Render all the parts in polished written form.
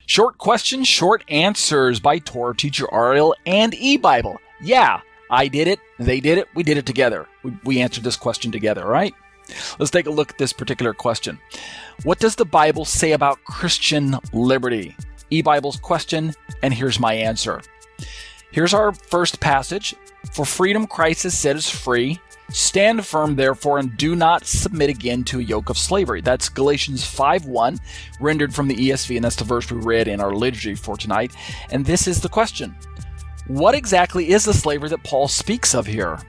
Short questions, short answers by Torah teacher Ariel and eBible. Yeah, I did it, they did it, we did it together. We answered this question together, all right? Let's take a look at this particular question. What does the Bible say about Christian liberty? eBible's question, and here's my answer. Here's our first passage. For freedom Christ has set us free. Stand firm, therefore, and do not submit again to a yoke of slavery. That's Galatians 5:1, rendered from the ESV, and that's the verse we read in our liturgy for tonight. And this is the question. What exactly is the slavery that Paul speaks of here?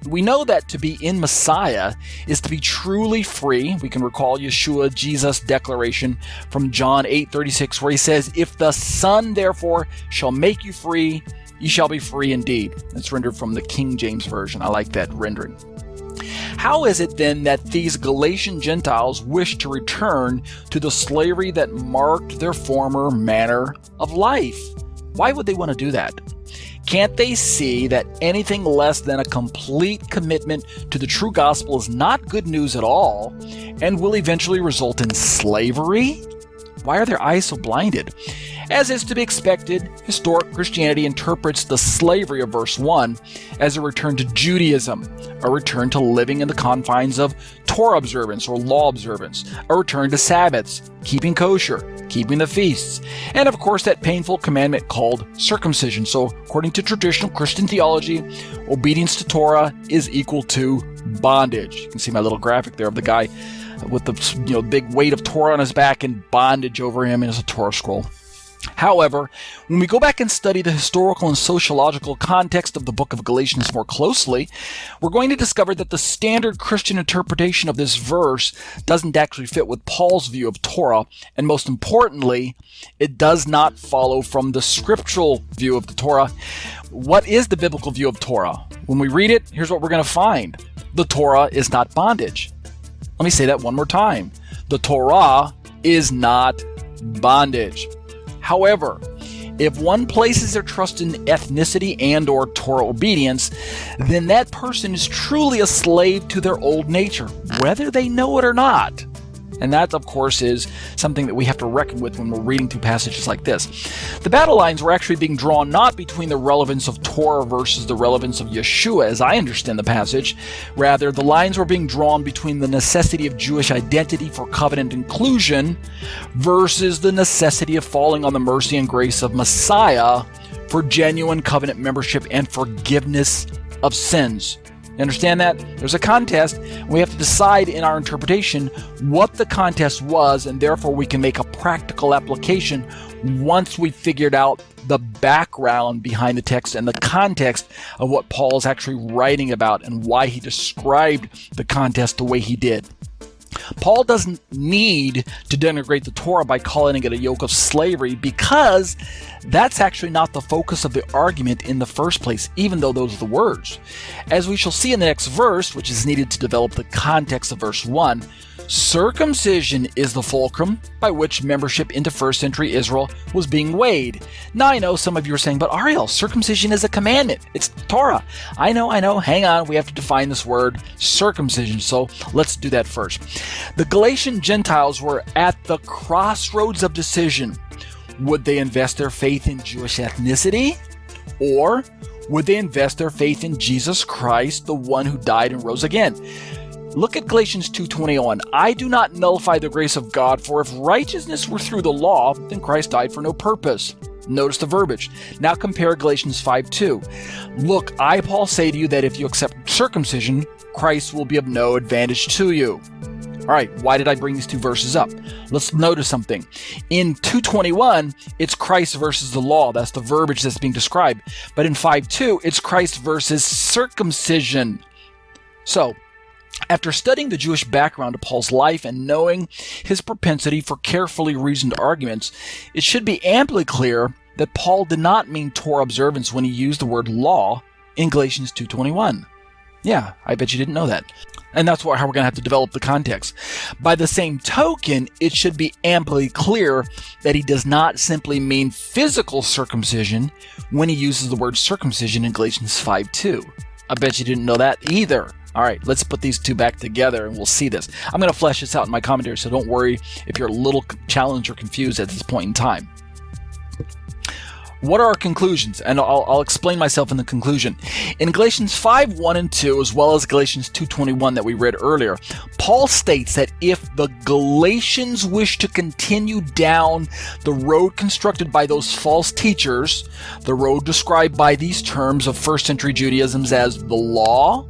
We know that to be in Messiah is to be truly free. We can recall Yeshua, Jesus' declaration from John 8:36, where he says, "If the Son, therefore, shall make you free, you shall be free indeed." That's rendered from the King James Version. I like that rendering. How is it then that these Galatian Gentiles wish to return to the slavery that marked their former manner of life? Why would they want to do that? Can't they see that anything less than a complete commitment to the true gospel is not good news at all and will eventually result in slavery? Why are their eyes so blinded? As is to be expected, historic Christianity interprets the slavery of verse 1 as a return to Judaism, a return to living in the confines of Torah observance or law observance, a return to Sabbaths, keeping kosher, keeping the feasts, and of course that painful commandment called circumcision. So according to traditional Christian theology, obedience to Torah is equal to bondage. You can see my little graphic there of the guy with the big weight of Torah on his back and bondage over him as a Torah scroll. However, when we go back and study the historical and sociological context of the book of Galatians more closely, we're going to discover that the standard Christian interpretation of this verse doesn't actually fit with Paul's view of Torah, and most importantly, it does not follow from the scriptural view of the Torah. What is the biblical view of Torah? When we read it, here's what we're going to find. The Torah is not bondage. Let me say that one more time. The Torah is not bondage. However, if one places their trust in ethnicity and or Torah obedience, then that person is truly a slave to their old nature, whether they know it or not. And that, of course, is something that we have to reckon with when we're reading through passages like this. The battle lines were actually being drawn not between the relevance of Torah versus the relevance of Yeshua, as I understand the passage. Rather, the lines were being drawn between the necessity of Jewish identity for covenant inclusion versus the necessity of falling on the mercy and grace of Messiah for genuine covenant membership and forgiveness of sins. You understand that? There's a contest. We have to decide in our interpretation what the contest was, and therefore we can make a practical application once we figured out the background behind the text and the context of what Paul is actually writing about and why he described the contest the way he did. Paul doesn't need to denigrate the Torah by calling it a yoke of slavery, because that's actually not the focus of the argument in the first place, even though those are the words. As we shall see in the next verse, which is needed to develop the context of verse 1, circumcision is the fulcrum by which membership into first century Israel was being weighed. Now I know some of you are saying, but Ariel, circumcision is a commandment. It's Torah. I know. Hang on, we have to define this word circumcision. So let's do that first. The Galatian Gentiles were at the crossroads of decision. Would they invest their faith in Jewish ethnicity? Or would they invest their faith in Jesus Christ, the one who died and rose again? Look at Galatians 2:21. I do not nullify the grace of God, for if righteousness were through the law, then Christ died for no purpose. Notice the verbiage. Now compare Galatians 5:2. Look, I, Paul, say to you that if you accept circumcision, Christ will be of no advantage to you. All right, why did I bring these two verses up? Let's notice something. In 2:21, it's Christ versus the law. That's the verbiage that's being described. But in 5:2, it's Christ versus circumcision. So, after studying the Jewish background of Paul's life and knowing his propensity for carefully reasoned arguments, it should be amply clear that Paul did not mean Torah observance when he used the word law in Galatians 2:21. Yeah, I bet you didn't know that. And that's how we're going to have to develop the context. By the same token, it should be amply clear that he does not simply mean physical circumcision when he uses the word circumcision in Galatians 5:2. I bet you didn't know that either. All right, let's put these two back together and we'll see this. I'm going to flesh this out in my commentary, so don't worry if you're a little challenged or confused at this point in time. What are our conclusions? And I'll explain myself in the conclusion. In Galatians 5:1 and 2, as well as Galatians 2:21 that we read earlier, Paul states that if the Galatians wish to continue down the road constructed by those false teachers, the road described by these terms of first century Judaism as the law,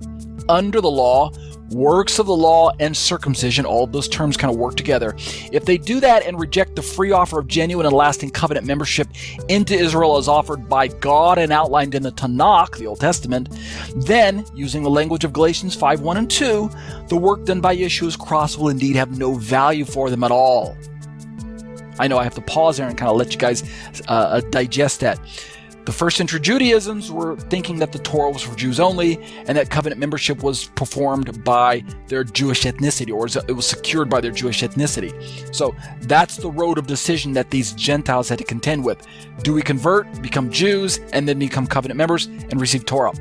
under the law, works of the law, and circumcision, all of those terms kind of work together. If they do that and reject the free offer of genuine and lasting covenant membership into Israel as offered by God and outlined in the Tanakh, the Old Testament, then, using the language of Galatians 5:1 and 2, the work done by Yeshua's cross will indeed have no value for them at all. I know I have to pause there and kind of let you guys digest that. The first century Judaisms were thinking that the Torah was for Jews only and that covenant membership was performed by their Jewish ethnicity, or it was secured by their Jewish ethnicity. So that's the road of decision that these Gentiles had to contend with. Do we convert, become Jews, and then become covenant members and receive Torah?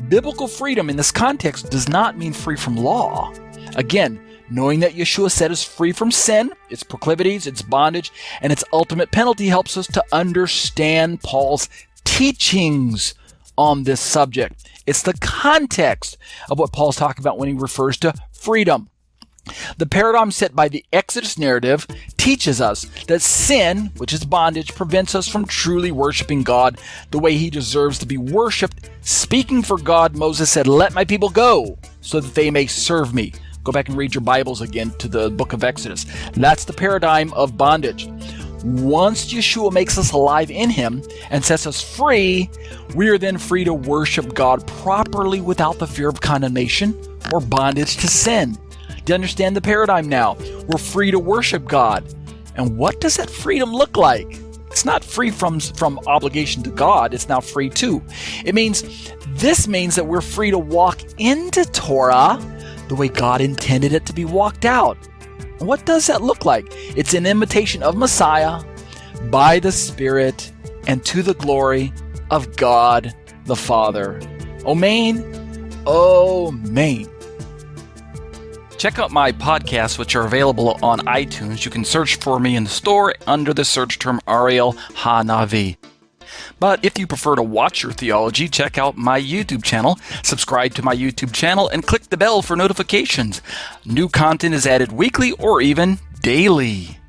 Biblical freedom in this context does not mean free from law. Again, knowing that Yeshua set us free from sin, its proclivities, its bondage, and its ultimate penalty helps us to understand Paul's teachings on this subject. It's the context of what Paul's talking about when he refers to freedom. The paradigm set by the Exodus narrative teaches us that sin, which is bondage, prevents us from truly worshiping God the way he deserves to be worshiped. Speaking for God, Moses said, "Let my people go so that they may serve me." Go back and read your Bibles again to the book of Exodus. That's the paradigm of bondage. Once Yeshua makes us alive in him and sets us free, we are then free to worship God properly without the fear of condemnation or bondage to sin. Do you understand the paradigm now? We're free to worship God. And what does that freedom look like? It's not free from obligation to God. It's now free too. This means that we're free to walk into Torah the way God intended it to be walked out. What does that look like? It's an imitation of Messiah by the Spirit and to the glory of God the Father. Amen. Amen. Check out my podcasts, which are available on iTunes. You can search for me in the store under the search term Ariel Hanavi. But if you prefer to watch your theology, check out my YouTube channel, subscribe to my YouTube channel, and click the bell for notifications. New content is added weekly or even daily.